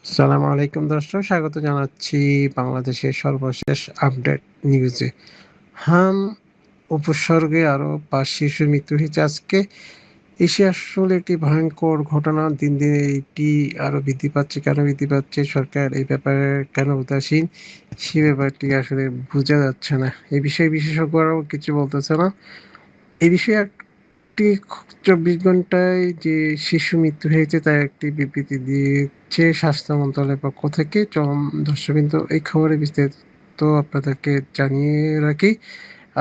সালামু আলাইকুম দর্শক, স্বাগত জানাচ্ছি বাংলাদেশের সর্বশেষ আপডেট নিউজে। হাম উপসর্গে আরও ৫ শিশুর মৃত্যু হয়েছে আজকে। এশিয়া আসলে একটি ভয়ঙ্কর ঘটনা। দিন দিন এটি আরও বৃদ্ধি পাচ্ছে। কেন বৃদ্ধি পাচ্ছে, সরকার এই ব্যাপারে কেন উদাসীন, সে ব্যাপারটি আসলে বোঝা যাচ্ছে না। এই বিষয়ে বিশেষজ্ঞরাও কিছু বলতেছে না। এই বিষয়ে একটি ২৪ ঘন্টায় যে শিশু মৃত্যু হয়েছে তার একটি বিবৃতি দিয়েছে স্বাস্থ্য মন্ত্রণালয়ের পক্ষ থেকে। চলুন দর্শকবৃন্দ, এই খবরে বিস্তারিত আপনাদেরকে জানিয়ে রাখি।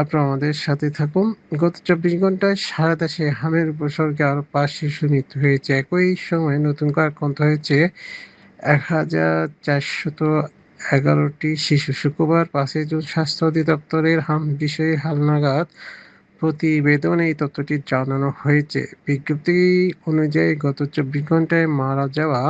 আপনারা আমাদের সাথে থাকুন। গত ২৪ ঘন্টায় সারা দেশে হামের উপসর্গে আরও ৫ শিশুর মৃত্যু হয়েছে। একই সময়ে নতুন করে আক্রান্ত হয়েছে ১,৪১১টি শিশু। শুক্রবার ৫ই জুন স্বাস্থ্য অধিদপ্তরের হাম বিষয়ে হালনাগাদ প্রতিবেদনে এই তথ্যটি জানানো হয়েছে। বিজ্ঞপ্তি অনুযায়ী গত ২৪ ঘন্টায় মারা যাওয়া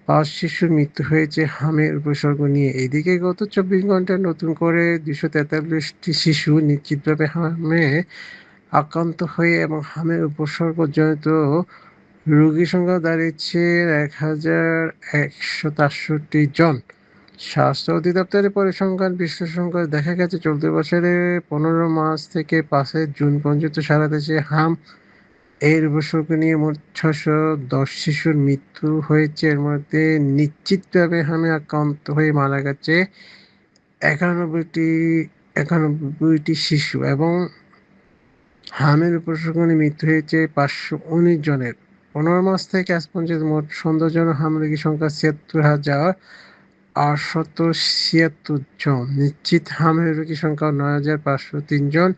৫ শিশুর মৃত্যু হয়েছে হামের উপসর্গ নিয়ে। এদিকে গত ২৪ ঘন্টায় নতুন করে ২৪৩টি শিশু নিশ্চিতভাবে হামে আক্রান্ত হয়ে এবং হামের উপসর্গজনিত রোগীর সংখ্যা দাঁড়িয়েছে ১,১৬৩ জন। স্বাস্থ্য অধিদপ্তরের পরিসংখ্যান বিশ্লেষণ করে দেখা গেছে, চলতি বছরের ১৫ মার্চ থেকে ৫ জুন পর্যন্ত সারা দেশে হাম এর উপসর্গ নিয়ে মোট ৬১০ শিশুর মৃত্যু হয়েছে। এর মধ্যে নিশ্চিতভাবে হামে আক্রান্ত হয়ে মারা গেছে ৯১টি শিশু এবং হামের উপসর্গ নিয়ে মৃত্যু হয়েছে ৫১৯ জনের। ১৫ মার্চ থেকে আজ পর্যন্ত মোট সন্দেহজনক হাম রোগীর সংখ্যা ৭৬,৮৭৬ জন। নিশ্চিত হামের রোগীর সংখ্যা ৯,৫০৩ জন।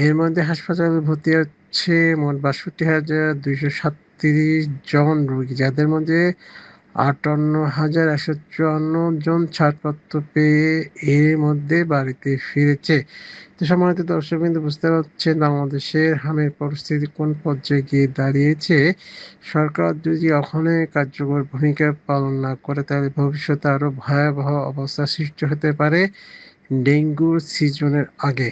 এর মধ্যে হাসপাতালে ভর্তি আছে মোট ৬২,২৩৭ জন রোগী, যাদের মধ্যে ৫৮,১৫৪ জন ছাড়পত্র পেয়ে এর মধ্যে বাড়িতে ফিরেছে। তো সম্মানিত দর্শকবৃন্দ, বুঝতে পারছেন বাংলাদেশের হামের পরিস্থিতি কোন পর্যায়ে গিয়ে দাঁড়িয়েছে। সরকার যদি এখনই কার্যকর ভূমিকা পালন না করে তাহলে ভবিষ্যতে আরও ভয়াবহ অবস্থার সৃষ্টি হতে পারে ডেঙ্গুর সিজনের আগে।